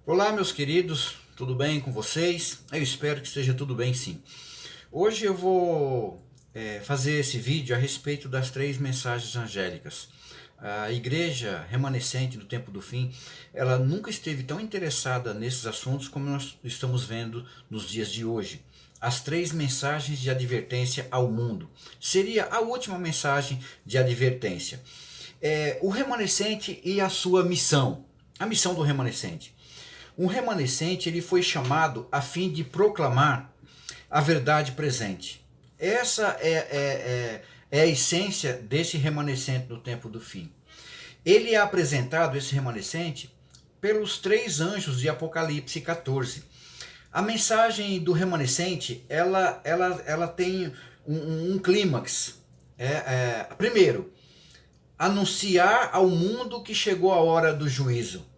Olá, meus queridos, tudo bem com vocês? Eu espero que esteja tudo bem, sim. Hoje eu vou fazer esse vídeo a respeito das três mensagens angélicas. A igreja remanescente do tempo do fim, ela nunca esteve tão interessada nesses assuntos como nós estamos vendo nos dias de hoje. As três mensagens de advertência ao mundo. Seria a última mensagem de advertência. O remanescente e a sua missão. A missão do remanescente. Um remanescente ele foi chamado a fim de proclamar a verdade presente. Essa é a essência desse remanescente do tempo do fim. Ele é apresentado, esse remanescente, pelos três anjos de Apocalipse 14. A mensagem do remanescente, ela tem um clímax. Primeiro, anunciar ao mundo que chegou a hora do juízo.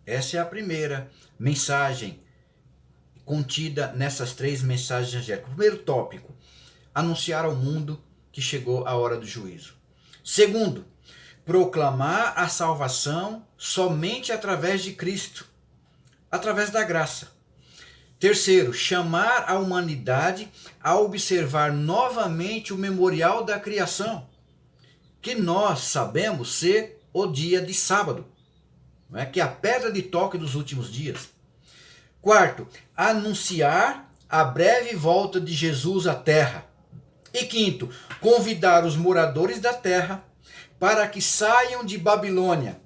Essa é a primeira mensagem contida nessas três mensagens angélicas. Primeiro tópico, anunciar ao mundo que chegou a hora do juízo. Segundo, proclamar a salvação somente através de Cristo, através da graça. Terceiro, chamar a humanidade a observar novamente o memorial da criação, que nós sabemos ser o dia de sábado, não é? Que é a pedra de toque dos últimos dias. Quarto, anunciar a breve volta de Jesus à terra. E quinto, convidar os moradores da terra para que saiam de Babilônia,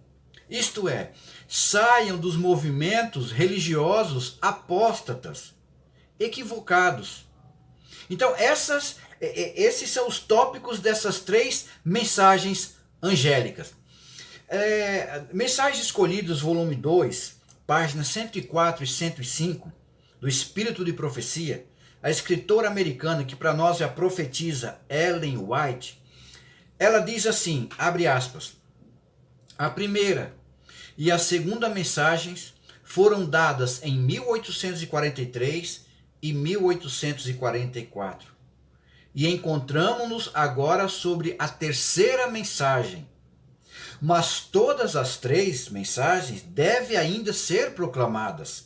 isto é, saiam dos movimentos religiosos apóstatas, equivocados. Então, esses são os tópicos dessas três mensagens angélicas. Mensagens Escolhidas, volume 2, páginas 104 e 105, do Espírito de Profecia, a escritora americana que para nós é a profetisa Ellen White, ela diz assim, abre aspas, a primeira e a segunda mensagens foram dadas em 1843 e 1844. E encontramos-nos agora sobre a terceira mensagem. Mas todas as três mensagens devem ainda ser proclamadas.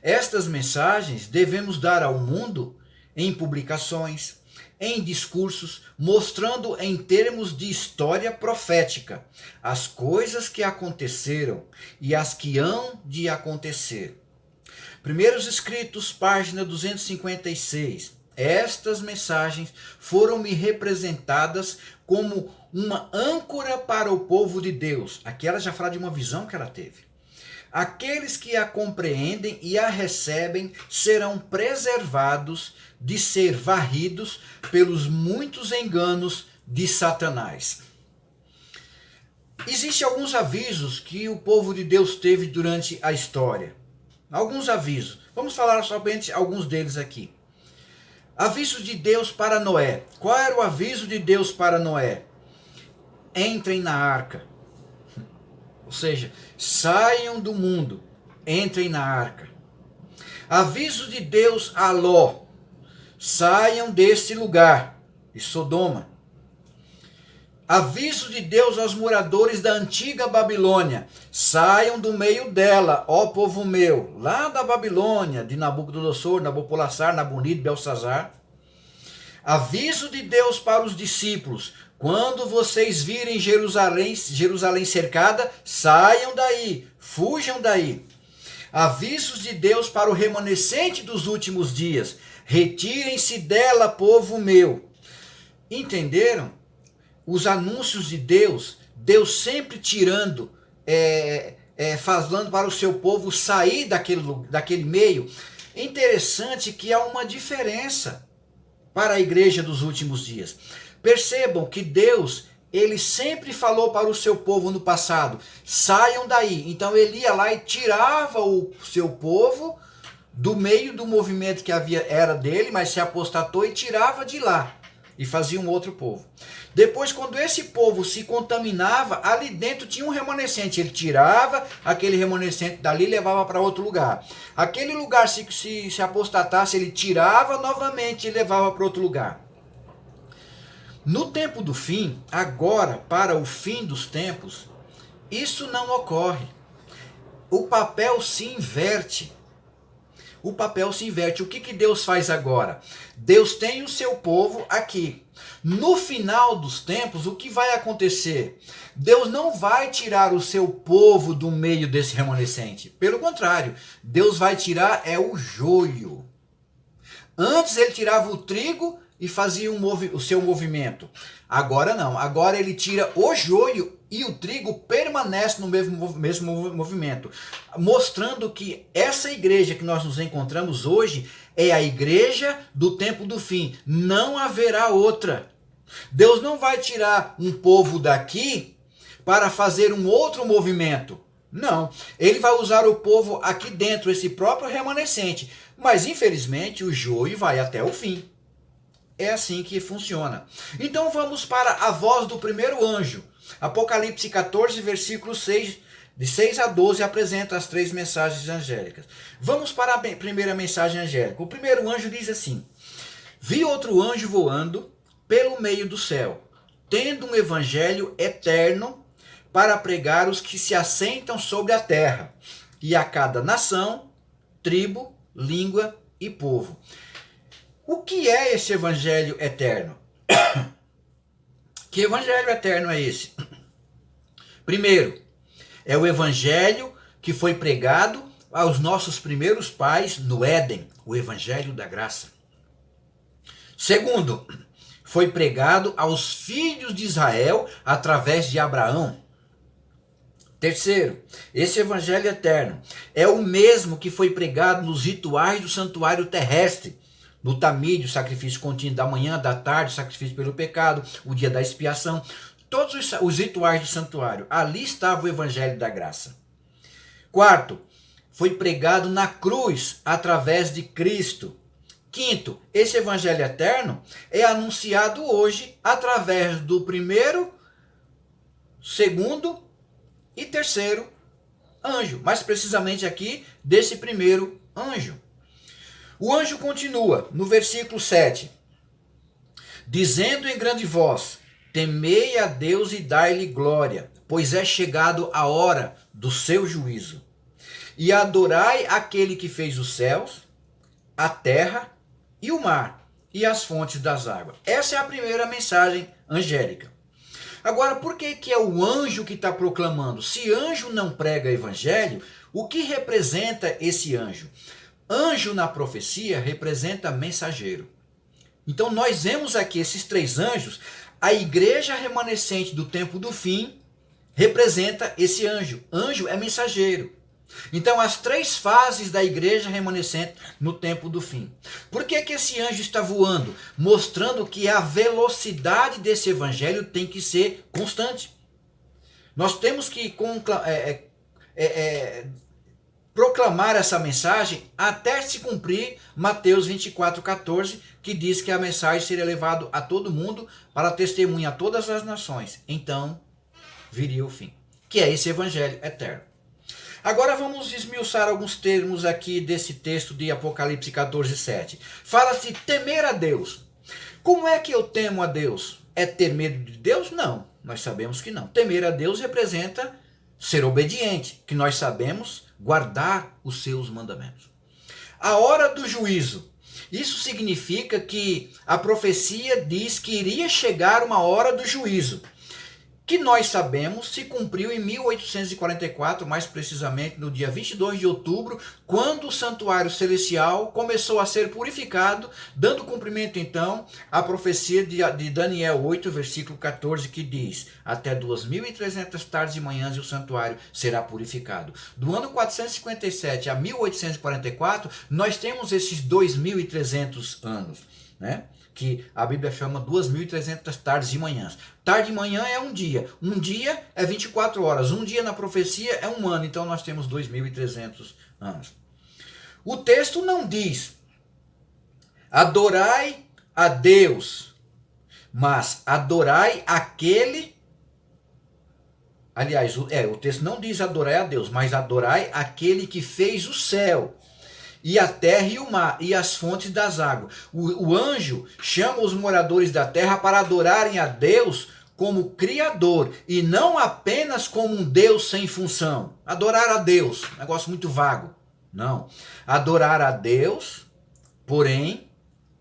Estas mensagens devemos dar ao mundo em publicações, em discursos, mostrando em termos de história profética as coisas que aconteceram e as que hão de acontecer. Primeiros Escritos, página 256. Estas mensagens foram-me representadas como uma âncora para o povo de Deus. Aqui ela já fala de uma visão que ela teve. Aqueles que a compreendem e a recebem serão preservados de ser varridos pelos muitos enganos de Satanás. Existem alguns avisos que o povo de Deus teve durante a história. Alguns avisos. Vamos falar somente alguns deles aqui. Aviso de Deus para Noé. Qual era o aviso de Deus para Noé? Entrem na arca. Ou seja, saiam do mundo, entrem na arca. Aviso de Deus a Ló. Saiam deste lugar, de Sodoma. Aviso de Deus aos moradores da antiga Babilônia. Saiam do meio dela, ó povo meu, lá da Babilônia, de Nabucodonosor, Nabopolassar, Nabonide, Belsazar. Aviso de Deus para os discípulos. Quando vocês virem Jerusalém cercada, saiam daí, fujam daí. Avisos de Deus para o remanescente dos últimos dias. Retirem-se dela, povo meu. Entenderam? Os anúncios de Deus, Deus sempre tirando, falando para o seu povo sair daquele meio. Interessante que há uma diferença para a igreja dos últimos dias. Percebam que Deus, ele sempre falou para o seu povo no passado, saiam daí. Então ele ia lá e tirava o seu povo do meio do movimento que era dele, mas se apostatou e tirava de lá e fazia um outro povo. Depois, quando esse povo se contaminava, ali dentro tinha um remanescente. Ele tirava aquele remanescente dali e levava para outro lugar. Aquele lugar, se apostatasse, ele tirava novamente e levava para outro lugar. No tempo do fim, agora para o fim dos tempos, isso não ocorre. o papel se inverte. O papel se inverte. O que Deus faz agora? Deus tem o seu povo aqui. No final dos tempos, o que vai acontecer? Deus não vai tirar o seu povo do meio desse remanescente. Pelo contrário, Deus vai tirar o joio. Antes ele tirava o trigo e fazia o seu movimento. Agora não. Agora ele tira o joio e o trigo permanece no mesmo movimento. Mostrando que essa igreja que nós nos encontramos hoje é a igreja do tempo do fim. Não haverá outra. Deus não vai tirar um povo daqui para fazer um outro movimento. Não. Ele vai usar o povo aqui dentro, esse próprio remanescente. Mas infelizmente o joio vai até o fim. É assim que funciona. Então vamos para a voz do primeiro anjo. Apocalipse 14, versículo 6, de 6 a 12, apresenta as 3 mensagens angélicas. Vamos para a primeira mensagem angélica. O primeiro anjo diz assim: vi outro anjo voando pelo meio do céu, tendo um evangelho eterno para pregar os que se assentam sobre a terra, e a cada nação, tribo, língua e povo. O que é esse evangelho eterno? Que evangelho eterno é esse? Primeiro, é o evangelho que foi pregado aos nossos primeiros pais no Éden, o evangelho da graça. Segundo, foi pregado aos filhos de Israel através de Abraão. Terceiro, esse evangelho eterno é o mesmo que foi pregado nos rituais do santuário terrestre, no Tamid, o sacrifício contínuo da manhã, da tarde, o sacrifício pelo pecado, o dia da expiação, todos os rituais do santuário. Ali estava o evangelho da graça. Quarto, foi pregado na cruz através de Cristo. Quinto, esse evangelho eterno é anunciado hoje através do primeiro, segundo e terceiro anjo, mais precisamente aqui desse primeiro anjo. O anjo continua no versículo 7, dizendo em grande voz: temei a Deus e dai-lhe glória, pois é chegado a hora do seu juízo. E adorai aquele que fez os céus, a terra e o mar, e as fontes das águas. Essa é a primeira mensagem angélica. Agora, por que é o anjo que está proclamando? Se anjo não prega evangelho, o que representa esse anjo? Anjo na profecia representa mensageiro. Então nós vemos aqui esses 3 anjos. A igreja remanescente do tempo do fim representa esse anjo. Anjo é mensageiro. Então as 3 fases da igreja remanescente no tempo do fim. Por que esse anjo está voando? Mostrando que a velocidade desse evangelho tem que ser constante. Nós temos que proclamar essa mensagem até se cumprir Mateus 24:14, que diz que a mensagem seria levada a todo mundo para testemunhar a todas as nações. Então viria o fim, que é esse evangelho eterno. Agora vamos esmiuçar alguns termos aqui desse texto de Apocalipse 14:7. Fala-se temer a Deus. Como é que eu temo a Deus? É ter medo de Deus? Não, nós sabemos que não. Temer a Deus representa ser obediente, que nós sabemos guardar os seus mandamentos. A hora do juízo. Isso significa que a profecia diz que iria chegar uma hora do juízo, que nós sabemos se cumpriu em 1844, mais precisamente no dia 22 de outubro, quando o santuário celestial começou a ser purificado, dando cumprimento então à profecia de Daniel 8, versículo 14, que diz: até 2.300 tardes e manhãs e o santuário será purificado. Do ano 457 a 1844, nós temos esses 2.300 anos, né? Que a Bíblia chama 2.300 tardes e manhãs. Tarde e manhã é um dia é 24 horas, um dia na profecia é um ano, então nós temos 2.300 anos. O texto não diz, adorai a Deus, mas adorai aquele, aliás, o texto não diz adorai a Deus, mas adorai aquele que fez o céu, e a terra e o mar, e as fontes das águas. O anjo chama os moradores da terra para adorarem a Deus como Criador e não apenas como um Deus sem função. Adorar a Deus, negócio muito vago. Não. Adorar a Deus, porém,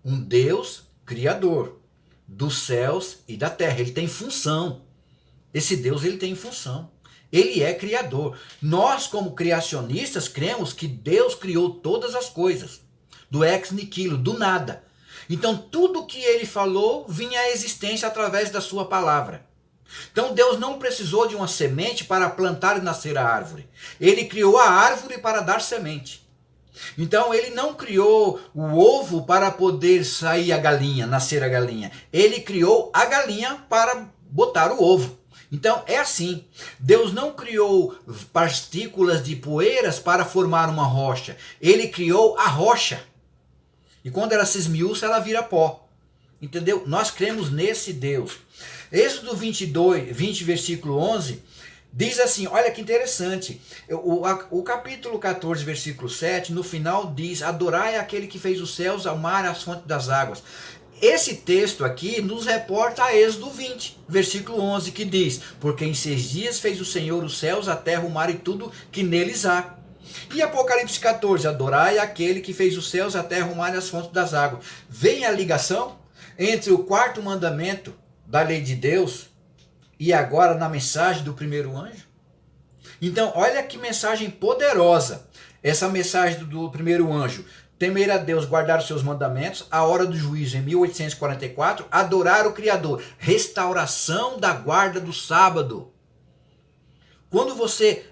um Deus Criador dos céus e da terra. Ele tem função. Esse Deus, ele tem função. Ele é Criador. Nós, como criacionistas, cremos que Deus criou todas as coisas. Do ex nihilo, do nada. Então, tudo que ele falou vinha à existência através da sua palavra. Então, Deus não precisou de uma semente para plantar e nascer a árvore. Ele criou a árvore para dar semente. Então, ele não criou o ovo para poder sair a galinha, nascer a galinha. Ele criou a galinha para botar o ovo. Então, é assim. Deus não criou partículas de poeiras para formar uma rocha. Ele criou a rocha. E quando ela se esmiuça, ela vira pó. Entendeu? Nós cremos nesse Deus. Êxodo 20, versículo 11, diz assim, olha que interessante. O capítulo 14, versículo 7, no final diz, adorai aquele que fez os céus, o mar, as fontes das águas. Esse texto aqui nos reporta a Êxodo 20, versículo 11, que diz, porque em 6 dias fez o Senhor os céus, a terra, o mar e tudo que neles há. E Apocalipse 14, adorai aquele que fez os céus, a terra, o mar e as fontes das águas. Vem a ligação entre o quarto mandamento da lei de Deus e agora na mensagem do primeiro anjo? Então, olha que mensagem poderosa. Essa mensagem do primeiro anjo. Temer a Deus, guardar os seus mandamentos, a hora do juízo em 1844, adorar o Criador, restauração da guarda do sábado. Quando você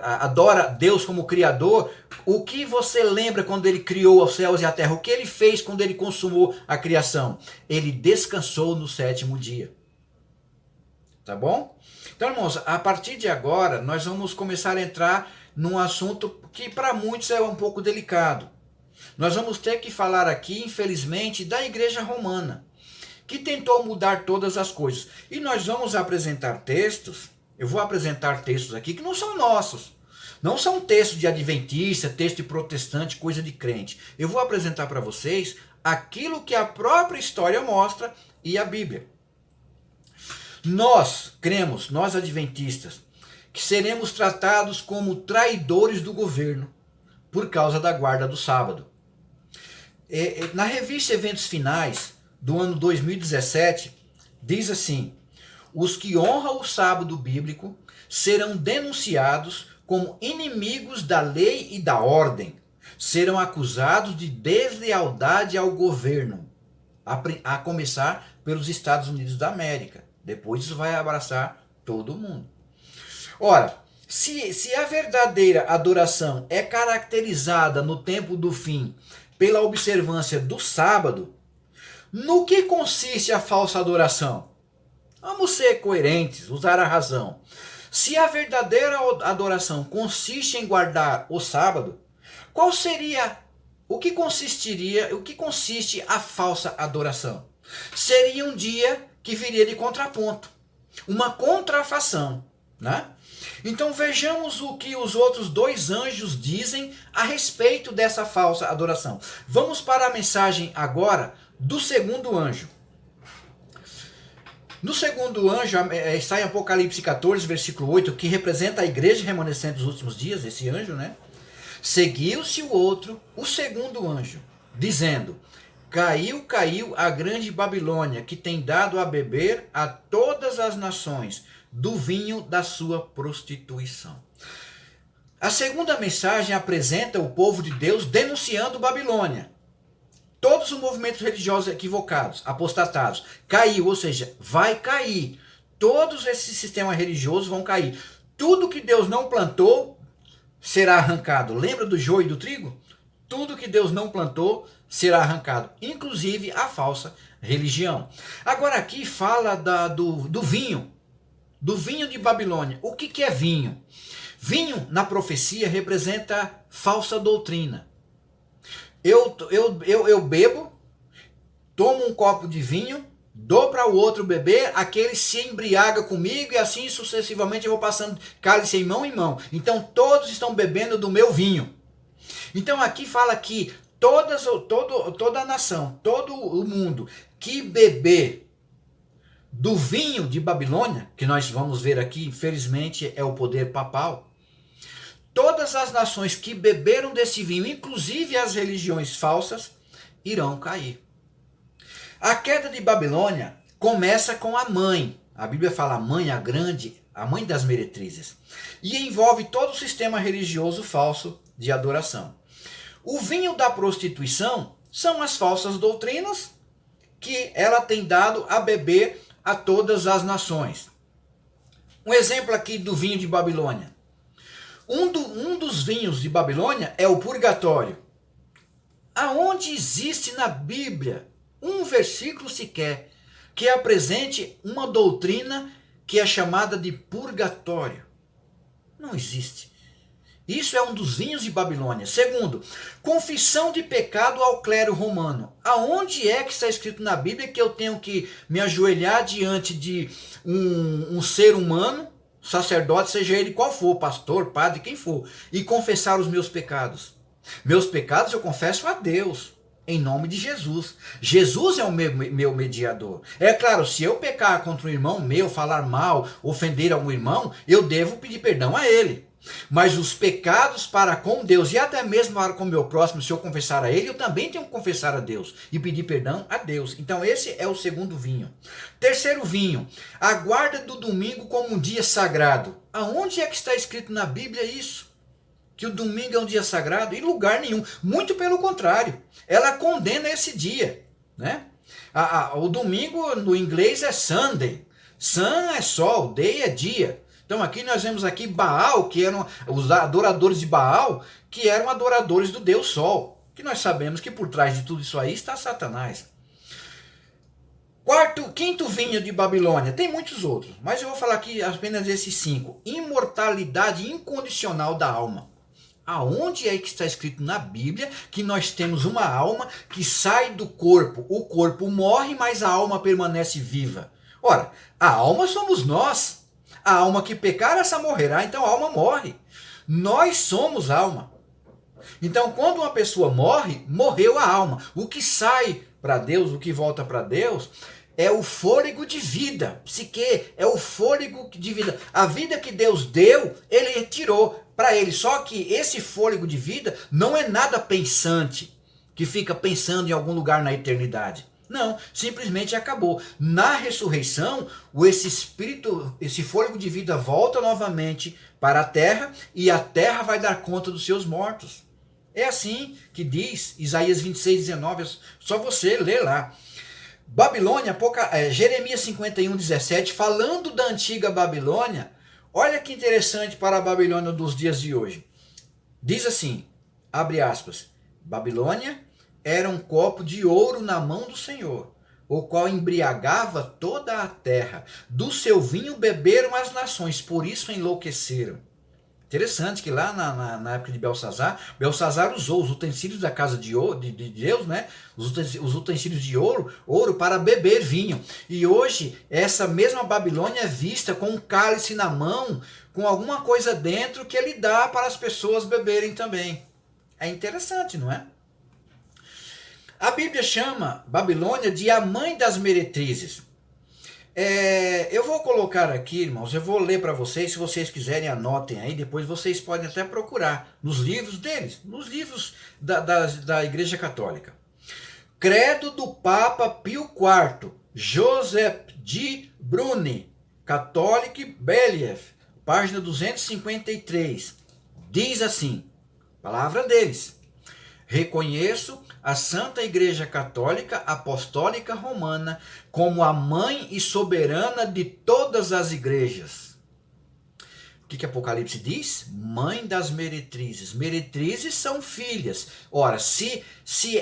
adora Deus como Criador, o que você lembra quando ele criou os céus e a terra? O que ele fez quando ele consumou a criação? Ele descansou no 7º dia. Tá bom? Então, irmãos, a partir de agora, nós vamos começar a entrar num assunto que para muitos é um pouco delicado. Nós vamos ter que falar aqui, infelizmente, da Igreja Romana, que tentou mudar todas as coisas. E nós vamos apresentar textos. Eu vou apresentar textos aqui que não são nossos. Não são textos de adventista, texto de protestante, coisa de crente. Eu vou apresentar para vocês aquilo que a própria história mostra e a Bíblia. Nós cremos, nós adventistas, que seremos tratados como traidores do governo por causa da guarda do sábado. Na revista Eventos Finais, do ano 2017, diz assim, os que honram o sábado bíblico serão denunciados como inimigos da lei e da ordem. Serão acusados de deslealdade ao governo, a começar pelos Estados Unidos da América. Depois isso vai abraçar todo mundo. Ora, se a verdadeira adoração é caracterizada no tempo do fim pela observância do sábado, no que consiste a falsa adoração? Vamos ser coerentes, usar a razão. Se a verdadeira adoração consiste em guardar o sábado, o que consiste a falsa adoração? Seria um dia que viria de contraponto, uma contrafação, né? Então vejamos o que os outros 2 anjos dizem a respeito dessa falsa adoração. Vamos para a mensagem agora do segundo anjo. No segundo anjo, está em Apocalipse 14, versículo 8, que representa a igreja remanescente dos últimos dias, esse anjo, né? Seguiu-se o segundo anjo, dizendo, caiu a grande Babilônia, que tem dado a beber a todas as nações do vinho da sua prostituição. A segunda mensagem apresenta o povo de Deus denunciando Babilônia. Todos os movimentos religiosos equivocados, apostatados, caiu, ou seja, vai cair. Todos esses sistemas religiosos vão cair. Tudo que Deus não plantou será arrancado. Lembra do joio e do trigo? Tudo que Deus não plantou será arrancado, inclusive a falsa religião. Agora aqui fala do vinho de Babilônia. O que é vinho? Vinho, na profecia, representa falsa doutrina. Eu bebo, tomo um copo de vinho, dou para o outro beber, aquele se embriaga comigo e assim sucessivamente eu vou passando cálice em mão. Então todos estão bebendo do meu vinho. Então aqui fala que toda a nação, todo o mundo que beber do vinho de Babilônia, que nós vamos ver aqui, infelizmente é o poder papal, todas as nações que beberam desse vinho, inclusive as religiões falsas, irão cair. A queda de Babilônia começa com a mãe. A Bíblia fala a mãe, a grande, a mãe das meretrizes. E envolve todo o sistema religioso falso de adoração. O vinho da prostituição são as falsas doutrinas que ela tem dado a beber a todas as nações. Um exemplo aqui do vinho de Babilônia. Um dos vinhos de Babilônia é o purgatório. Aonde existe na Bíblia um versículo sequer que apresente uma doutrina que é chamada de purgatório? Não existe. Isso é um dos vinhos de Babilônia. Segundo, confissão de pecado ao clero romano. Aonde é que está escrito na Bíblia que eu tenho que me ajoelhar diante de um ser humano, sacerdote, seja ele qual for, pastor, padre, quem for, e confessar os meus pecados? Meus pecados eu confesso a Deus, em nome de Jesus. Jesus é o meu mediador. É claro, se eu pecar contra um irmão meu, falar mal, ofender algum irmão, eu devo pedir perdão a ele. Mas os pecados para com Deus e até mesmo para com o meu próximo, se eu confessar a ele, eu também tenho que confessar a Deus e pedir perdão a Deus. Então esse é o segundo vinho. Terceiro vinho, a guarda do domingo como um dia sagrado. Aonde é que está escrito na Bíblia isso? Que o domingo é um dia sagrado? Em lugar nenhum. Muito pelo contrário. Ela condena esse dia, né? O domingo no inglês é Sunday. Sun é sol, day é dia. Então aqui nós vemos aqui Baal, que eram os adoradores de Baal, que eram adoradores do Deus Sol. Que nós sabemos que por trás de tudo isso aí está Satanás. Quinto vinho de Babilônia. Tem muitos outros, mas eu vou falar aqui apenas esses 5. Imortalidade incondicional da alma. Aonde é que está escrito na Bíblia que nós temos uma alma que sai do corpo? O corpo morre, mas a alma permanece viva. Ora, a alma somos nós. A alma que pecar, essa morrerá, então a alma morre. Nós somos alma. Então, quando uma pessoa morre, morreu a alma. O que sai para Deus, o que volta para Deus, é o fôlego de vida. Psique é o fôlego de vida. A vida que Deus deu, ele retirou para ele. Só que esse fôlego de vida não é nada pensante, que fica pensando em algum lugar na eternidade. Não, simplesmente acabou. Na ressurreição, esse espírito, esse fôlego de vida volta novamente para a terra e a terra vai dar conta dos seus mortos. É assim que diz Isaías 26:19, só você ler lá. Babilônia, Jeremias 51:17, falando da antiga Babilônia, olha que interessante para a Babilônia dos dias de hoje. Diz assim, abre aspas, Babilônia era um copo de ouro na mão do Senhor, o qual embriagava toda a terra. Do seu vinho beberam as nações, por isso enlouqueceram. Interessante que lá na época de Belsazar usou os utensílios da casa de Deus, né? Os utensílios de ouro para beber vinho. E hoje, essa mesma Babilônia é vista com um cálice na mão, com alguma coisa dentro que ele dá para as pessoas beberem também. É interessante, não é? A Bíblia chama Babilônia de a mãe das meretrizes. Eu vou colocar aqui, irmãos, eu vou ler para vocês, se vocês quiserem anotem aí, depois vocês podem até procurar nos livros deles, nos livros da Igreja Católica. Credo do Papa Pio IV, Joseph de Bruni, Catholic Belief, página 253, diz assim, palavra deles, reconheço a Santa Igreja Católica Apostólica Romana como a mãe e soberana de todas as igrejas. O que Apocalipse diz? Mãe das meretrizes. Meretrizes são filhas. Ora, se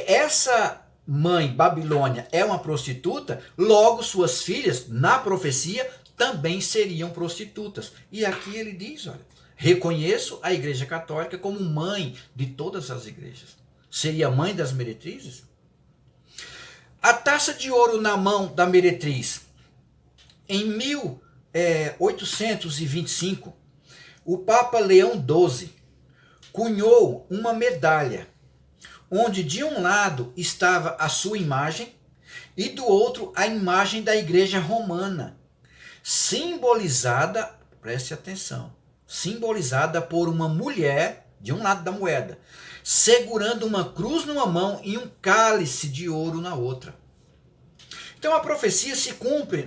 essa mãe, Babilônia, é uma prostituta, logo suas filhas, na profecia, também seriam prostitutas. E aqui ele diz, olha, reconheço a Igreja Católica como mãe de todas as igrejas. Seria mãe das meretrizes? A taça de ouro na mão da meretriz. Em 1825, o Papa Leão XII cunhou uma medalha, onde de um lado estava a sua imagem e do outro a imagem da igreja romana, simbolizada, preste atenção, simbolizada por uma mulher de um lado da moeda, segurando uma cruz numa mão e um cálice de ouro na outra. Então a profecia se cumpre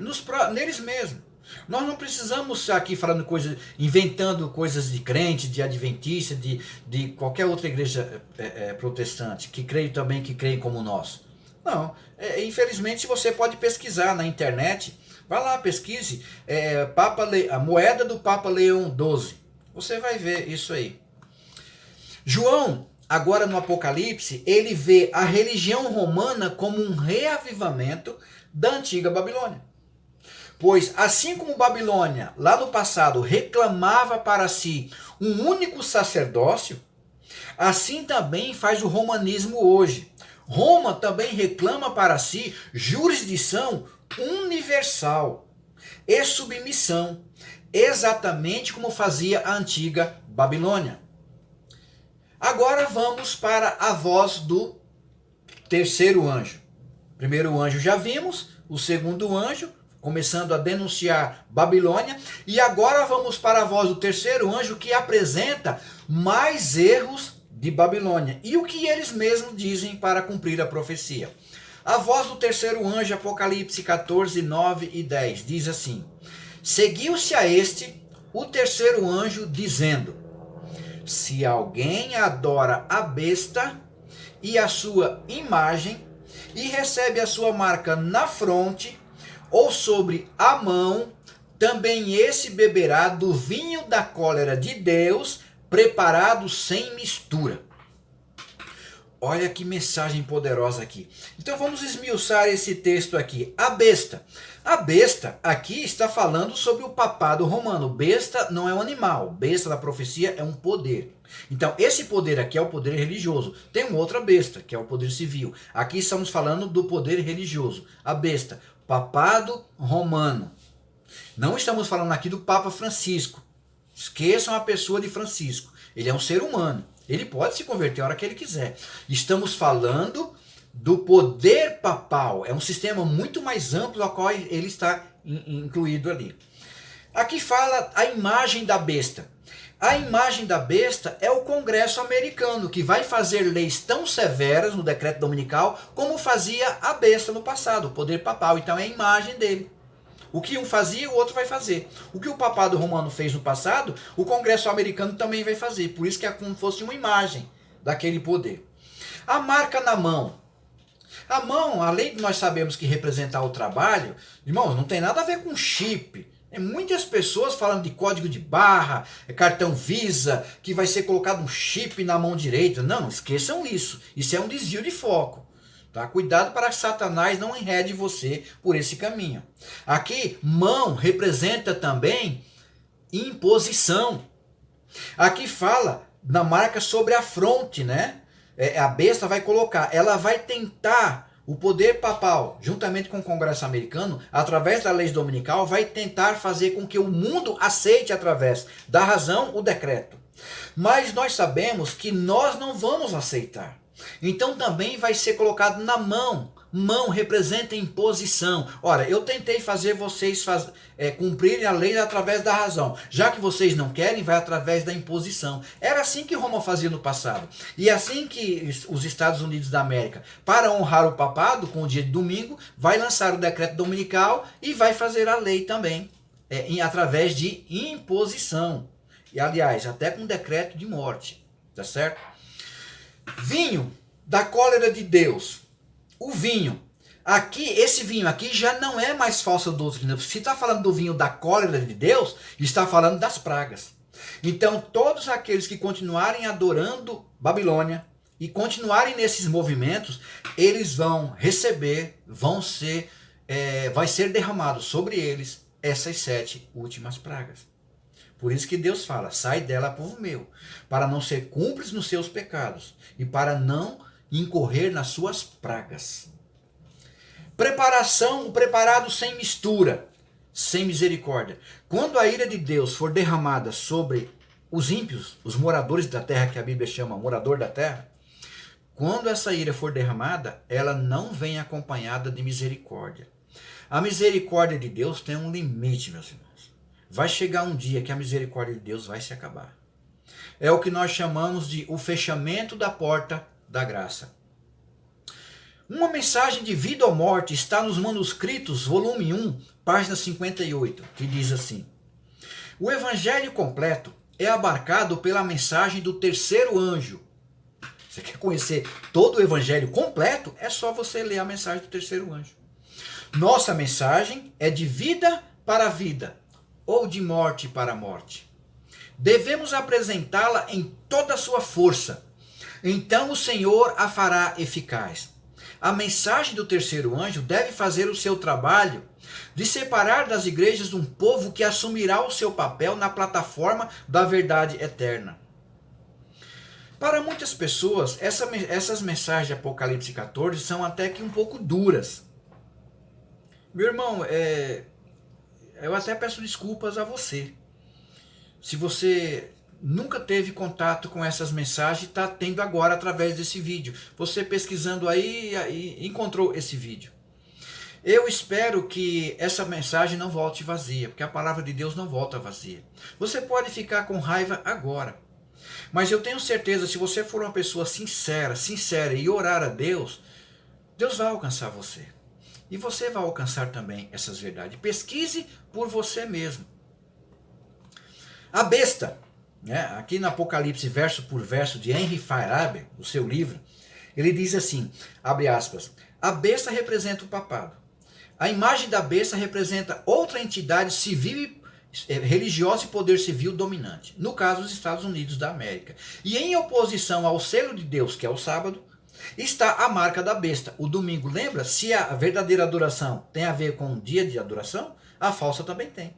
neles mesmos. Nós não precisamos aqui falando coisas, inventando coisas de crente, de adventista, de qualquer outra igreja protestante, que creio também, que creem como nós. Não, infelizmente você pode pesquisar na internet, vai lá, pesquise, a moeda do Papa Leão XII. Você vai ver isso aí. João, agora no Apocalipse, ele vê a religião romana como um reavivamento da antiga Babilônia. Pois assim como Babilônia, lá no passado, reclamava para si um único sacerdócio, assim também faz o romanismo hoje. Roma também reclama para si jurisdição universal e submissão, exatamente como fazia a antiga Babilônia. Agora vamos para a voz do terceiro anjo. O primeiro anjo já vimos, o segundo anjo começando a denunciar Babilônia, e agora vamos para a voz do terceiro anjo, que apresenta mais erros de Babilônia e o que eles mesmos dizem para cumprir a profecia. A voz do terceiro anjo, Apocalipse 14, 9 e 10, diz assim: seguiu-se a este o terceiro anjo, dizendo: se alguém adora a besta e a sua imagem, e recebe a sua marca na fronte ou sobre a mão, também esse beberá do vinho da cólera de Deus, preparado sem mistura. Olha que mensagem poderosa aqui. Então vamos esmiuçar esse texto aqui. A besta. A besta aqui está falando sobre o papado romano. Besta não é um animal. Besta da profecia é um poder. Então esse poder aqui é o poder religioso. Tem uma outra besta, que é o poder civil. Aqui estamos falando do poder religioso. A besta, papado romano. Não estamos falando aqui do Papa Francisco. Esqueçam a pessoa de Francisco. Ele é um ser humano. Ele pode se converter a hora que ele quiser. Estamos falando do poder papal. É um sistema muito mais amplo ao qual ele está incluído ali. Aqui fala a imagem da besta. A imagem da besta é o Congresso americano, que vai fazer leis tão severas no decreto dominical como fazia a besta no passado, o poder papal. Então é a imagem dele. O que um fazia, o outro vai fazer. O que o papado romano fez no passado, o Congresso americano também vai fazer. Por isso que é como se fosse uma imagem daquele poder. A marca na mão. A mão, além de nós sabermos que representar o trabalho, irmãos, não tem nada a ver com chip. Muitas pessoas falando de código de barra, cartão Visa, que vai ser colocado um chip na mão direita. Não, esqueçam isso. Isso é um desvio de foco. Tá? Cuidado para que Satanás não enrede você por esse caminho. Aqui, mão representa também imposição. Aqui fala na marca sobre a fronte, né? A besta vai colocar, ela vai tentar, o poder papal, juntamente com o Congresso americano, através da lei dominical, vai tentar fazer com que o mundo aceite através da razão o decreto. Mas nós sabemos que nós não vamos aceitar. Então também vai ser colocado na mão. Mão representa imposição. Ora, eu tentei fazer vocês cumprirem a lei através da razão. Já que vocês não querem, vai através da imposição. Era assim que Roma fazia no passado. E assim que os Estados Unidos da América, para honrar o papado, com o dia de domingo, vai lançar o decreto dominical e vai fazer a lei também, através de imposição. E aliás, até com decreto de morte. Tá certo? Vinho da cólera de Deus. O vinho. Aqui, esse vinho aqui já não é mais falsa doutrina. Se está falando do vinho da cólera de Deus, está falando das pragas. Então, todos aqueles que continuarem adorando Babilônia e continuarem nesses movimentos, eles vão receber, vai ser derramado sobre eles essas 7 últimas pragas. Por isso que Deus fala, sai dela, povo meu, para não ser cúmplice nos seus pecados e para não incorrer nas suas pragas. Preparação, o preparado sem mistura, sem misericórdia. Quando a ira de Deus for derramada sobre os ímpios, os moradores da terra, que a Bíblia chama morador da terra, quando essa ira for derramada, ela não vem acompanhada de misericórdia. A misericórdia de Deus tem um limite, meus irmãos. Vai chegar um dia que a misericórdia de Deus vai se acabar. É o que nós chamamos de o fechamento da porta da graça. Uma mensagem de vida ou morte está nos manuscritos, volume 1, página 58, que diz assim: o evangelho completo é abarcado pela mensagem do terceiro anjo. Você quer conhecer todo o evangelho completo? É só você ler a mensagem do terceiro anjo. Nossa mensagem é de vida para vida, ou de morte para morte. Devemos apresentá-la em toda a sua força. Então o Senhor a fará eficaz. A mensagem do terceiro anjo deve fazer o seu trabalho de separar das igrejas um povo que assumirá o seu papel na plataforma da verdade eterna. Para muitas pessoas, essas mensagens de Apocalipse 14 são até que um pouco duras. Meu irmão, eu até peço desculpas a você. Se você nunca teve contato com essas mensagens, está tendo agora através desse vídeo. Você pesquisando aí encontrou esse vídeo. Eu espero que essa mensagem não volte vazia, porque a palavra de Deus não volta vazia. Você pode ficar com raiva agora, mas eu tenho certeza, se você for uma pessoa sincera e orar a Deus, Deus vai alcançar você. E você vai alcançar também essas verdades. Pesquise por você mesmo. A besta, né, aqui no Apocalipse, verso por verso, de Henry Farabi, o seu livro, ele diz assim, abre aspas, a besta representa o papado. A imagem da besta representa outra entidade civil, religiosa e poder civil dominante. No caso, os Estados Unidos da América. E em oposição ao selo de Deus, que é o sábado, está a marca da besta, o domingo. Lembra? Se a verdadeira adoração tem a ver com o dia de adoração, a falsa também tem.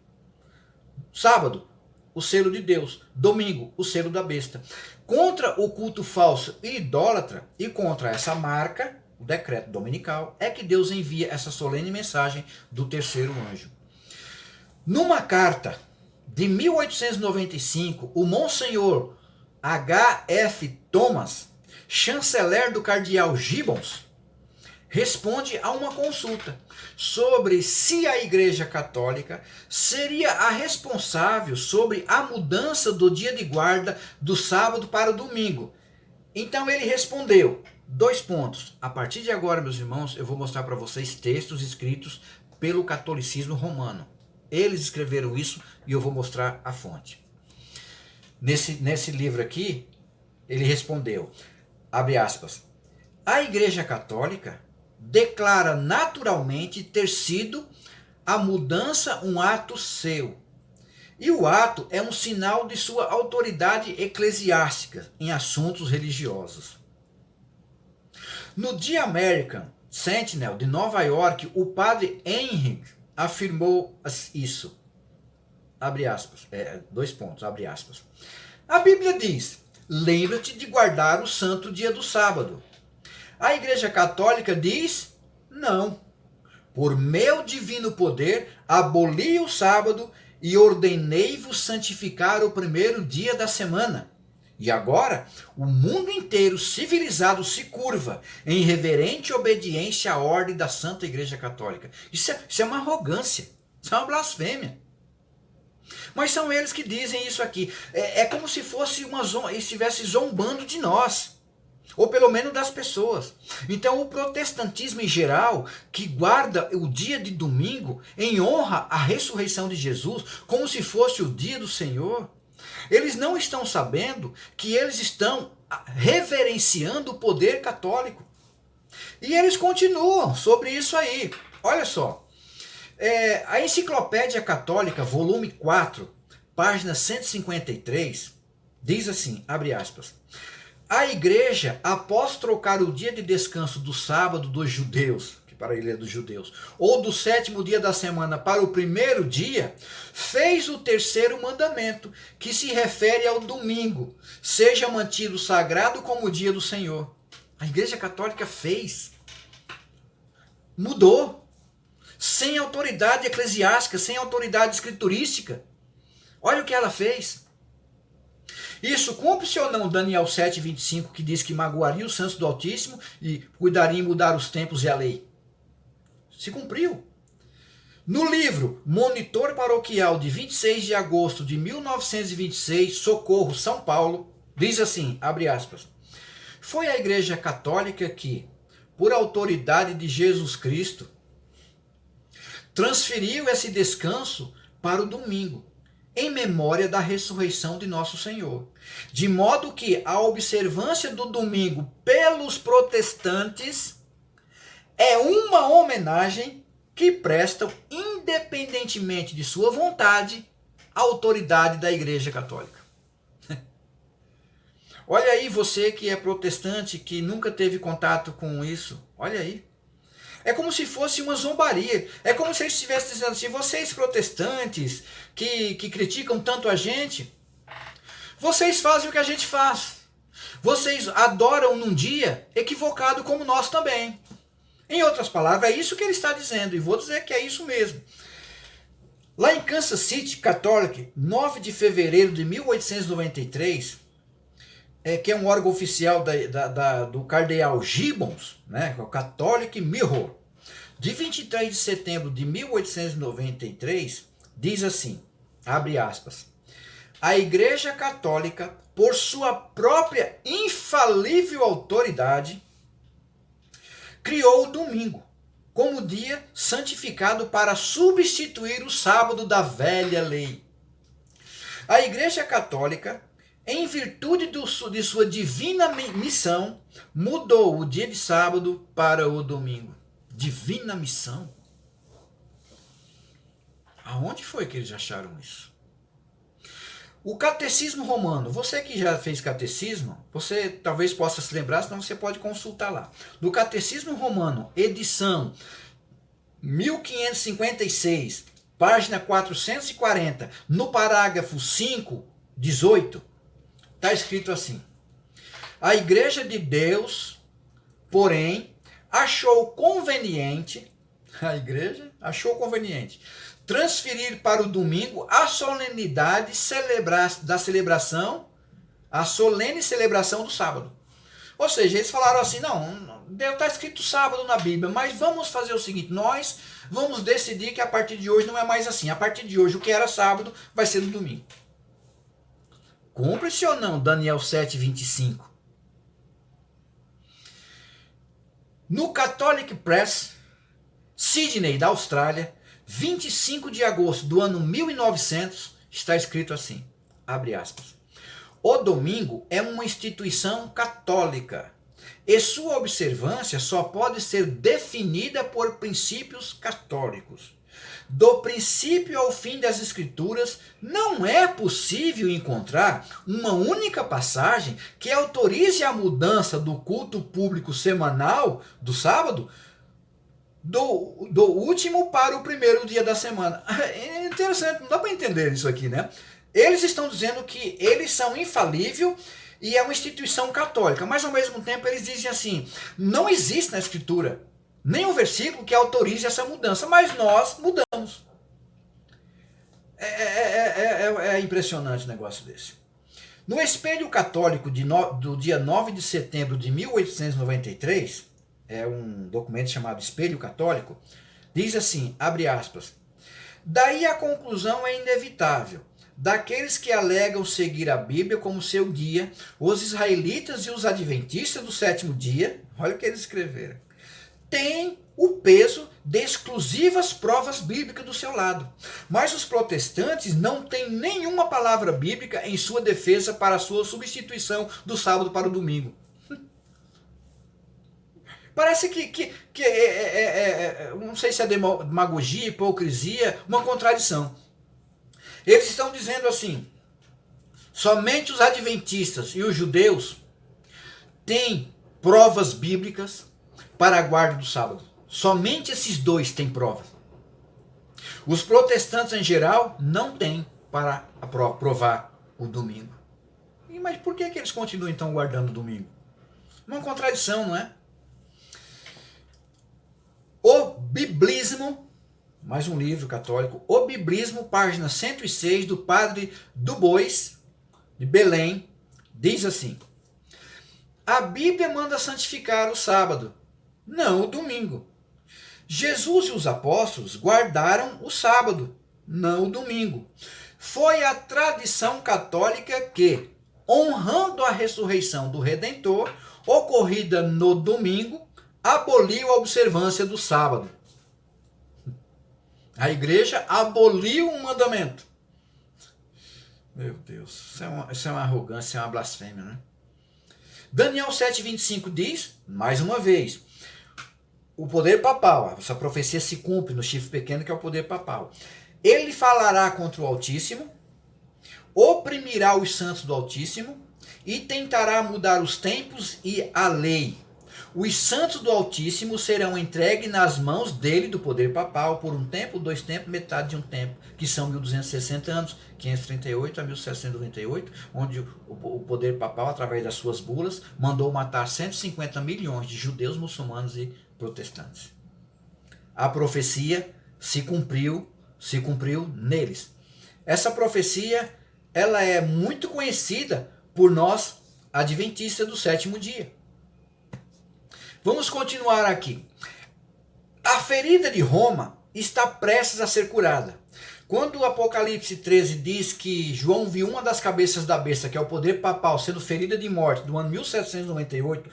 Sábado, o selo de Deus. Domingo, o selo da besta. Contra o culto falso e idólatra, e contra essa marca, o decreto dominical, é que Deus envia essa solene mensagem do terceiro anjo. Numa carta de 1895, o Monsenhor H.F. Thomas, chanceler do cardeal Gibbons, responde a uma consulta sobre se a Igreja Católica seria a responsável sobre a mudança do dia de guarda do sábado para o domingo. Então ele respondeu, 2 pontos. A partir de agora, meus irmãos, eu vou mostrar para vocês textos escritos pelo catolicismo romano. Eles escreveram isso e eu vou mostrar a fonte. Nesse livro aqui, ele respondeu, abre aspas, a Igreja Católica declara naturalmente ter sido a mudança um ato seu. E o ato é um sinal de sua autoridade eclesiástica em assuntos religiosos. No The American Sentinel de Nova York, o padre Henry afirmou isso. Abre aspas. 2 pontos, abre aspas. A Bíblia diz, lembra-te de guardar o santo dia do sábado. A Igreja Católica diz, não. Por meu divino poder, aboli o sábado e ordenei-vos santificar o primeiro dia da semana. E agora, o mundo inteiro civilizado se curva em reverente obediência à ordem da Santa Igreja Católica. Isso é uma arrogância, isso é uma blasfêmia. Mas são eles que dizem isso aqui. É como se fosse estivesse zombando de nós, ou pelo menos das pessoas. Então o protestantismo em geral, que guarda o dia de domingo em honra à ressurreição de Jesus, como se fosse o dia do Senhor, eles não estão sabendo que eles estão reverenciando o poder católico. E eles continuam sobre isso aí. Olha só. A Enciclopédia Católica, volume 4, página 153, diz assim, abre aspas, a Igreja, após trocar o dia de descanso do sábado dos judeus, que para ele é dos judeus, ou do 7º dia da semana para o primeiro dia, fez o terceiro mandamento, que se refere ao domingo, seja mantido sagrado como o dia do Senhor. A Igreja Católica fez, mudou, sem autoridade eclesiástica, sem autoridade escriturística. Olha o que ela fez. Isso cumpre-se ou não Daniel 7,25, que diz que magoaria os santos do Altíssimo e cuidaria em mudar os tempos e a lei? Se cumpriu. No livro Monitor Paroquial de 26 de agosto de 1926, Socorro, São Paulo, diz assim, abre aspas, foi a Igreja Católica que, por autoridade de Jesus Cristo, transferiu esse descanso para o domingo, em memória da ressurreição de nosso Senhor. De modo que a observância do domingo pelos protestantes é uma homenagem que prestam, independentemente de sua vontade, à autoridade da Igreja Católica. Olha aí você que é protestante, que nunca teve contato com isso, olha aí. É como se fosse uma zombaria. É como se eles estivessem dizendo assim, vocês protestantes que criticam tanto a gente, vocês fazem o que a gente faz. Vocês adoram num dia equivocado como nós também. Em outras palavras, é isso que ele está dizendo, e vou dizer que é isso mesmo. Lá em Kansas City Catholic, 9 de fevereiro de 1893, que é um órgão oficial do cardeal Gibbons, né, o Catholic Mirror, de 23 de setembro de 1893, diz assim, abre aspas, a Igreja Católica, por sua própria infalível autoridade, criou o domingo como dia santificado para substituir o sábado da velha lei. A Igreja Católica, em virtude de sua divina missão, mudou o dia de sábado para o domingo. Divina missão? Aonde foi que eles acharam isso? O Catecismo Romano, você que já fez catecismo, você talvez possa se lembrar, senão você pode consultar lá. No Catecismo Romano, edição 1556, página 440, no parágrafo 5, 18, está escrito assim: a Igreja de Deus, porém, achou conveniente transferir para o domingo a solenidade a solene celebração do sábado. Ou seja, eles falaram assim, não, está escrito sábado na Bíblia, mas vamos fazer o seguinte, nós vamos decidir que a partir de hoje não é mais assim. A partir de hoje o que era sábado vai ser no domingo. Cumpre-se ou não Daniel 7,25? No Catholic Press, Sydney, da Austrália, 25 de agosto do ano 1900, está escrito assim, abre aspas, o domingo é uma instituição católica e sua observância só pode ser definida por princípios católicos. Do princípio ao fim das Escrituras, não é possível encontrar uma única passagem que autorize a mudança do culto público semanal do sábado do último para o primeiro dia da semana. É interessante, não dá para entender isso aqui, né? Eles estão dizendo que eles são infalíveis e é uma instituição católica, mas ao mesmo tempo eles dizem assim, não existe na Escritura nem um versículo que autorize essa mudança, mas nós mudamos. É impressionante um negócio desse. No Espelho Católico do dia 9 de setembro de 1893, é um documento chamado Espelho Católico, diz assim, abre aspas, daí a conclusão é inevitável. Daqueles que alegam seguir a Bíblia como seu guia, os israelitas e os adventistas do sétimo dia, olha o que eles escreveram, têm o peso de exclusivas provas bíblicas do seu lado. Mas os protestantes não têm nenhuma palavra bíblica em sua defesa para a sua substituição do sábado para o domingo. Parece que não sei se é demagogia, hipocrisia, uma contradição. Eles estão dizendo assim, somente os adventistas e os judeus têm provas bíblicas para a guarda do sábado. Somente esses dois têm prova. Os protestantes em geral não têm para provar o domingo. Mas por que eles continuam então guardando o domingo? Uma contradição, não é? O Biblismo, mais um livro católico, O Biblismo, página 106, do padre Dubois, de Belém, Diz assim: a Bíblia manda santificar o sábado, não o domingo. Jesus e os apóstolos guardaram o sábado, não o domingo. Foi a tradição católica que, honrando a ressurreição do Redentor, ocorrida no domingo, aboliu a observância do sábado. A igreja aboliu um mandamento. Meu Deus, isso é uma arrogância, é uma blasfêmia, né? Daniel 7,25 diz, mais uma vez, o poder papal, essa profecia se cumpre no chifre pequeno, que é o poder papal. Ele falará contra o Altíssimo, oprimirá os santos do Altíssimo e tentará mudar os tempos e a lei. Os santos do Altíssimo serão entregues nas mãos dele, do poder papal, por um tempo, 2 tempos, metade de um tempo, que são 1260 anos, 538 a 1798, onde o poder papal, através das suas bulas, mandou matar 150 milhões de judeus, muçulmanos e protestantes. A profecia se cumpriu neles. Essa profecia, ela é muito conhecida por nós, adventistas do sétimo dia. Vamos continuar aqui. A ferida de Roma está prestes a ser curada. Quando o Apocalipse 13 diz que João viu uma das cabeças da besta, que é o poder papal, sendo ferida de morte do ano 1798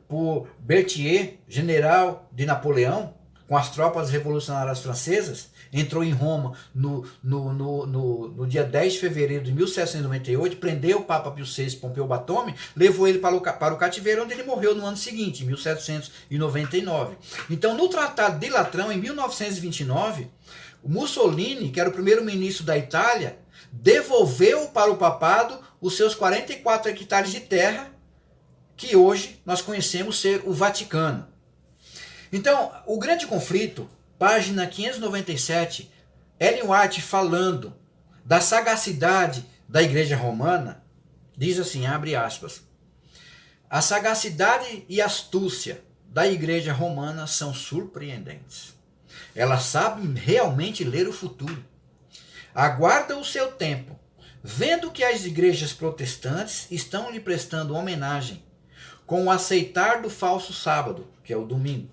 por Berthier, general de Napoleão, com as tropas revolucionárias francesas, entrou em Roma no dia 10 de fevereiro de 1798, prendeu o Papa Pio VI, Pompeu Batome, levou ele para o cativeiro, onde ele morreu no ano seguinte, em 1799. Então, no Tratado de Latrão, em 1929, o Mussolini, que era o primeiro-ministro da Itália, devolveu para o papado os seus 44 hectares de terra, que hoje nós conhecemos ser o Vaticano. Então, o grande conflito, página 597, Ellen White falando da sagacidade da igreja romana, diz assim, abre aspas, a sagacidade e astúcia da igreja romana são surpreendentes. Ela sabe realmente ler o futuro. Aguarda o seu tempo, vendo que as igrejas protestantes estão lhe prestando homenagem com o aceitar do falso sábado, que é o domingo,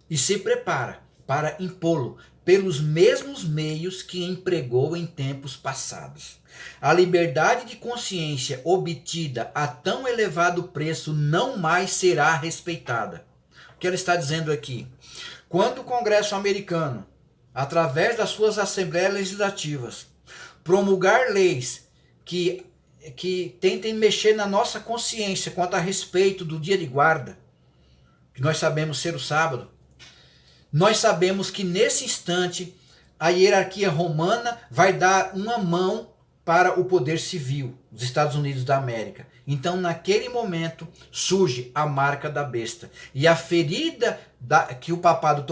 e se prepara para impô-lo pelos mesmos meios que empregou em tempos passados. A liberdade de consciência obtida a tão elevado preço não mais será respeitada. O que ela está dizendo aqui? Quando o Congresso americano, através das suas assembleias legislativas, promulgar leis que tentem mexer na nossa consciência quanto a respeito do dia de guarda, que nós sabemos ser o sábado, nós sabemos que nesse instante a hierarquia romana vai dar uma mão para o poder civil dos Estados Unidos da América. Então, naquele momento, surge a marca da besta. E a ferida que o papado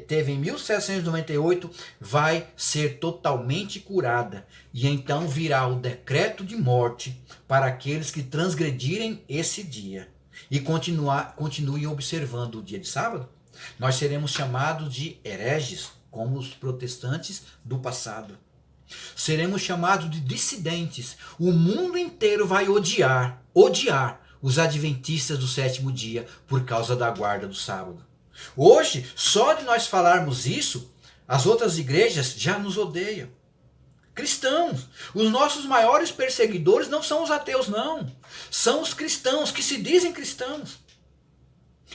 teve em 1798 vai ser totalmente curada. E então virá o decreto de morte para aqueles que transgredirem esse dia e continuem observando o dia de sábado. Nós seremos chamados de hereges, como os protestantes do passado. Seremos chamados de dissidentes. O mundo inteiro vai odiar os adventistas do sétimo dia por causa da guarda do sábado. Hoje, só de nós falarmos isso, as outras igrejas já nos odeiam. Cristãos, os nossos maiores perseguidores não são os ateus, não. São os cristãos que se dizem cristãos,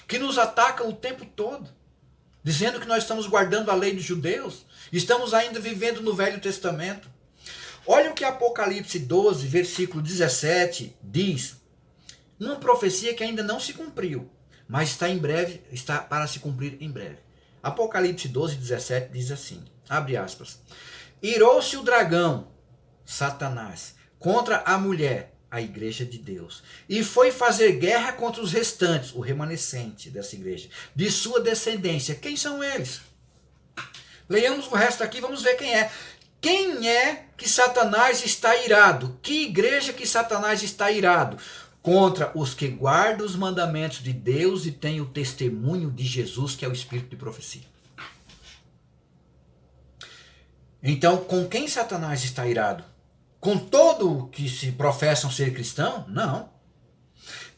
que nos atacam o tempo todo, dizendo que nós estamos guardando a lei dos judeus, estamos ainda vivendo no Velho Testamento. Olha o que Apocalipse 12, versículo 17 diz. Uma profecia que ainda não se cumpriu, mas está para se cumprir em breve. Apocalipse 12, 17 diz assim, abre aspas, irou-se o dragão, Satanás, contra a mulher, a igreja de Deus, e foi fazer guerra contra os restantes, o remanescente dessa igreja, de sua descendência. Quem são eles? Leiamos o resto aqui, vamos ver quem é. Quem é que Satanás está irado? Que igreja que Satanás está irado? Contra os que guardam os mandamentos de Deus e têm o testemunho de Jesus, que é o espírito de profecia. Então, com quem Satanás está irado? com todo que se professam ser cristão? Não.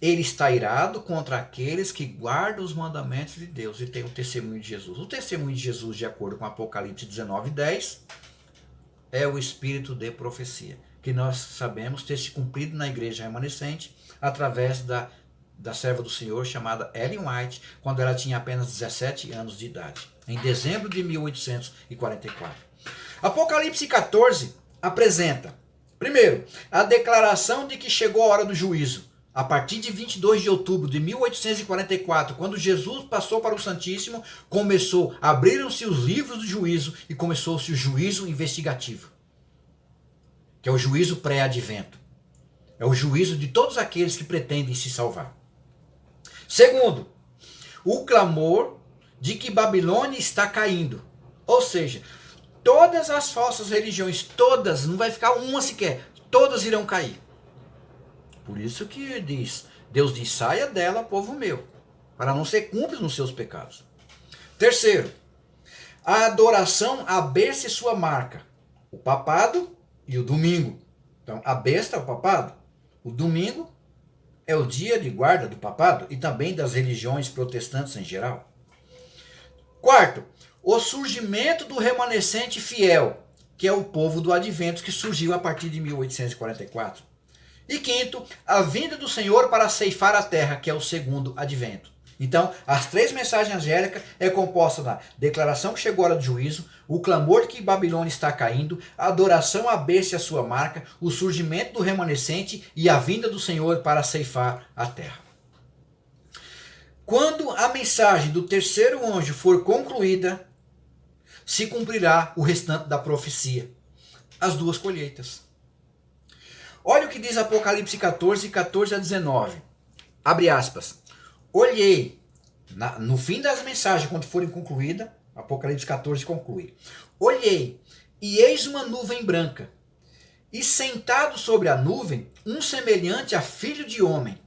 Ele está irado contra aqueles que guardam os mandamentos de Deus e têm o testemunho de Jesus. O testemunho de Jesus, de acordo com Apocalipse 19:10, é o espírito de profecia, que nós sabemos ter se cumprido na igreja remanescente através da serva do Senhor chamada Ellen White, quando ela tinha apenas 17 anos de idade, em dezembro de 1844. Apocalipse 14 apresenta, primeiro, a declaração de que chegou a hora do juízo. A partir de 22 de outubro de 1844, quando Jesus passou para o Santíssimo, abriram-se os livros do juízo e começou-se o juízo investigativo, que é o juízo pré-advento. É o juízo de todos aqueles que pretendem se salvar. Segundo, o clamor de que Babilônia está caindo. Ou seja, todas as falsas religiões, todas, não vai ficar uma sequer, todas irão cair. Por isso que Deus diz, saia dela, povo meu, para não ser cúmplice nos seus pecados. Terceiro, a adoração à besta e sua marca, o papado e o domingo. Então, a besta é o papado, o domingo é o dia de guarda do papado e também das religiões protestantes em geral. Quarto, o surgimento do remanescente fiel, que é o povo do advento que surgiu a partir de 1844. E quinto, a vinda do Senhor para ceifar a terra, que é o segundo advento. Então, as três mensagens angélicas é composta da declaração que chegou a hora do juízo, o clamor de que Babilônia está caindo, a adoração à besta e a sua marca, o surgimento do remanescente e a vinda do Senhor para ceifar a terra. Quando a mensagem do terceiro anjo for concluída, se cumprirá o restante da profecia, as duas colheitas. Olha o que diz Apocalipse 14, 14 a 19. Abre aspas. Olhei, no fim das mensagens, quando forem concluídas, Apocalipse 14 conclui. Olhei, e eis uma nuvem branca, e sentado sobre a nuvem, um semelhante a filho de homem,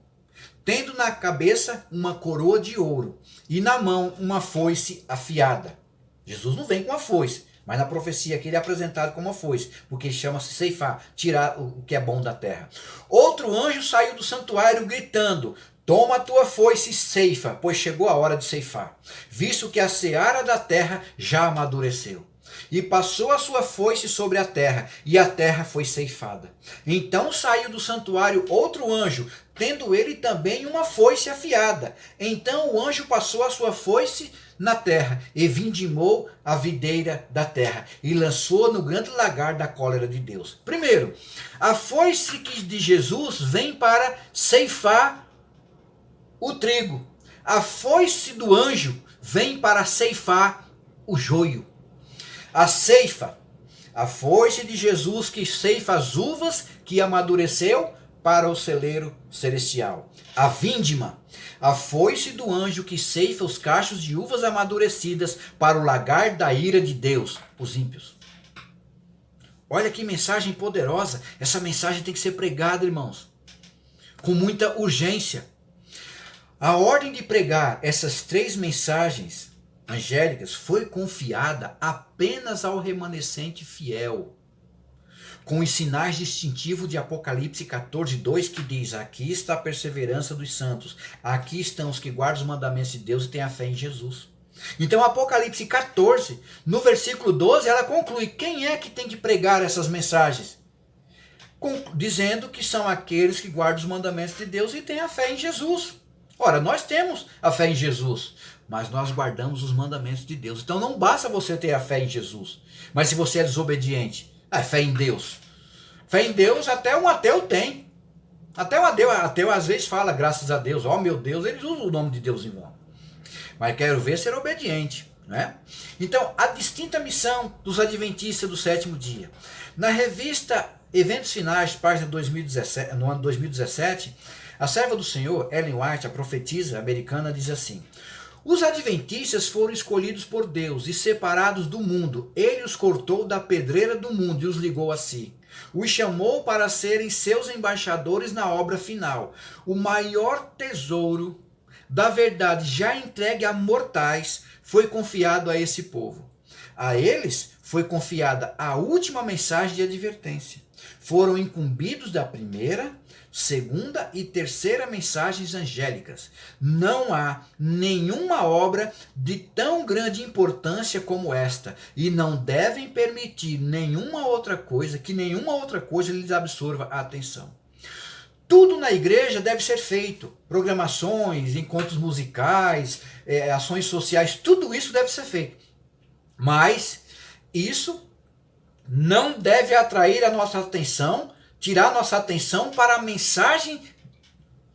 tendo na cabeça uma coroa de ouro, e na mão uma foice afiada. Jesus não vem com a foice. Mas na profecia aqui ele é apresentado como uma foice, porque chama-se ceifar, tirar o que é bom da terra. Outro anjo saiu do santuário gritando, toma a tua foice e ceifa, pois chegou a hora de ceifar, visto que a seara da terra já amadureceu. E passou a sua foice sobre a terra, e a terra foi ceifada. Então saiu do santuário outro anjo, tendo ele também uma foice afiada. Então o anjo passou a sua foice na terra, e vindimou a videira da terra, e lançou no grande lagar da cólera de Deus. Primeiro, a foice de Jesus vem para ceifar o trigo. A foice do anjo vem para ceifar o joio. A ceifa, a foice de Jesus que ceifa as uvas que amadureceu para o celeiro celestial. A vindima, a foice do anjo que ceifa os cachos de uvas amadurecidas para o lagar da ira de Deus, os ímpios. Olha que mensagem poderosa. Essa mensagem tem que ser pregada, irmãos, com muita urgência. A ordem de pregar essas três mensagens angélicas foi confiada apenas ao remanescente fiel, com os sinais distintivos de Apocalipse 14, 2, que diz, aqui está a perseverança dos santos, aqui estão os que guardam os mandamentos de Deus e têm a fé em Jesus. Então Apocalipse 14, no versículo 12, ela conclui, quem é que tem que pregar essas mensagens? Dizendo que são aqueles que guardam os mandamentos de Deus e têm a fé em Jesus. Ora, nós temos a fé em Jesus, mas nós guardamos os mandamentos de Deus. Então não basta você ter a fé em Jesus, mas se você é desobediente, fé em Deus. Fé em Deus até um ateu tem. Até um ateu às vezes fala, graças a Deus, ó meu Deus, eles usam o nome de Deus em vão. Mas quero ver ser obediente, né? Então, a distinta missão dos adventistas do sétimo dia. Na revista Eventos Finais, página 2017, no ano 2017, a serva do Senhor, Ellen White, a profetisa americana, diz assim, os adventistas foram escolhidos por Deus e separados do mundo. Ele os cortou da pedreira do mundo e os ligou a si. Os chamou para serem seus embaixadores na obra final. O maior tesouro da verdade já entregue a mortais foi confiado a esse povo. A eles foi confiada a última mensagem de advertência. Foram incumbidos da primeira, segunda e terceira mensagens angélicas. Não há nenhuma obra de tão grande importância como esta, e não devem permitir que nenhuma outra coisa lhes absorva a atenção. Tudo na igreja deve ser feito. Programações, encontros musicais, ações sociais, tudo isso deve ser feito. Mas isso não deve atrair a nossa atenção, tirar a nossa atenção para a mensagem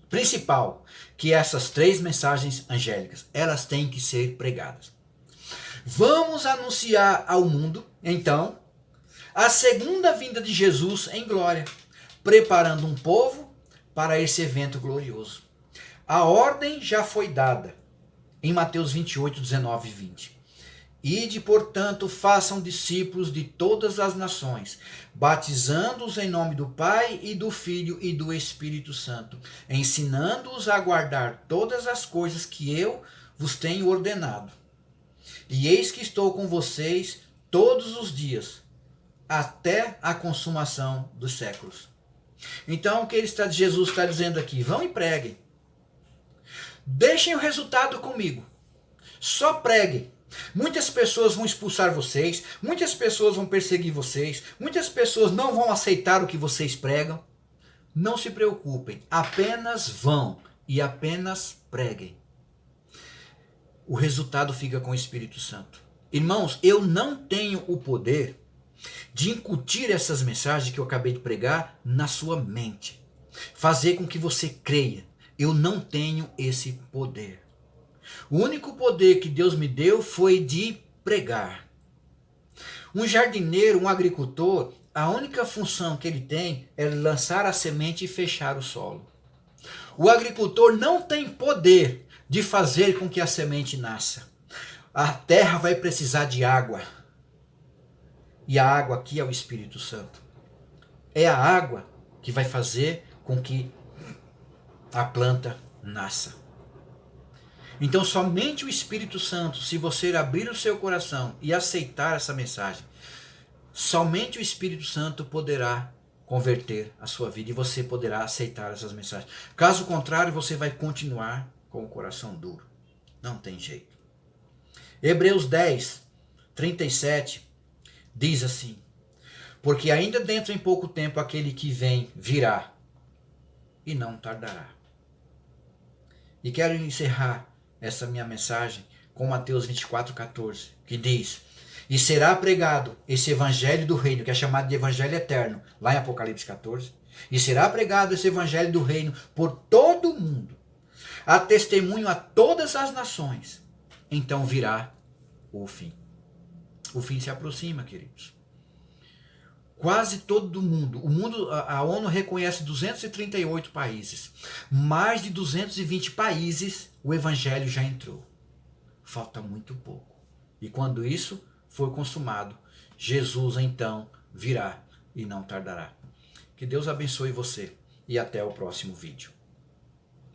principal, que é essas 3 mensagens angélicas. Elas têm que ser pregadas. Vamos anunciar ao mundo, então, a segunda vinda de Jesus em glória, preparando um povo para esse evento glorioso. A ordem já foi dada em Mateus 28, 19 e 20. Ide, portanto, façam discípulos de todas as nações, batizando-os em nome do Pai e do Filho e do Espírito Santo, ensinando-os a guardar todas as coisas que eu vos tenho ordenado. E eis que estou com vocês todos os dias, até a consumação dos séculos. Então, o que Jesus está dizendo aqui? Vão e preguem. Deixem o resultado comigo. Só preguem. Muitas pessoas vão expulsar vocês, muitas pessoas vão perseguir vocês, muitas pessoas não vão aceitar o que vocês pregam. Não se preocupem, apenas vão e apenas preguem. O resultado fica com o Espírito Santo. Irmãos, eu não tenho o poder de incutir essas mensagens que eu acabei de pregar na sua mente, fazer com que você creia. Eu não tenho esse poder. O único poder que Deus me deu foi de pregar. Um jardineiro, um agricultor, a única função que ele tem é lançar a semente e fechar o solo. O agricultor não tem poder de fazer com que a semente nasça. A terra vai precisar de água. E a água aqui é o Espírito Santo. É a água que vai fazer com que a planta nasça. Então somente o Espírito Santo, se você abrir o seu coração e aceitar essa mensagem, somente o Espírito Santo poderá converter a sua vida e você poderá aceitar essas mensagens. Caso contrário, você vai continuar com o coração duro. Não tem jeito. Hebreus 10, 37 diz assim: porque ainda dentro em pouco tempo aquele que vem virá e não tardará. E quero encerrar essa minha mensagem com Mateus 24, 14, que diz: e será pregado esse evangelho do reino, que é chamado de evangelho eterno, lá em Apocalipse 14, e será pregado esse evangelho do reino por todo o mundo, a testemunho a todas as nações, então virá o fim. O fim se aproxima, queridos. Quase todo mundo, a ONU reconhece 238 países. Mais de 220 países o evangelho já entrou. Falta muito pouco. E quando isso for consumado, Jesus então virá e não tardará. Que Deus abençoe você e até o próximo vídeo.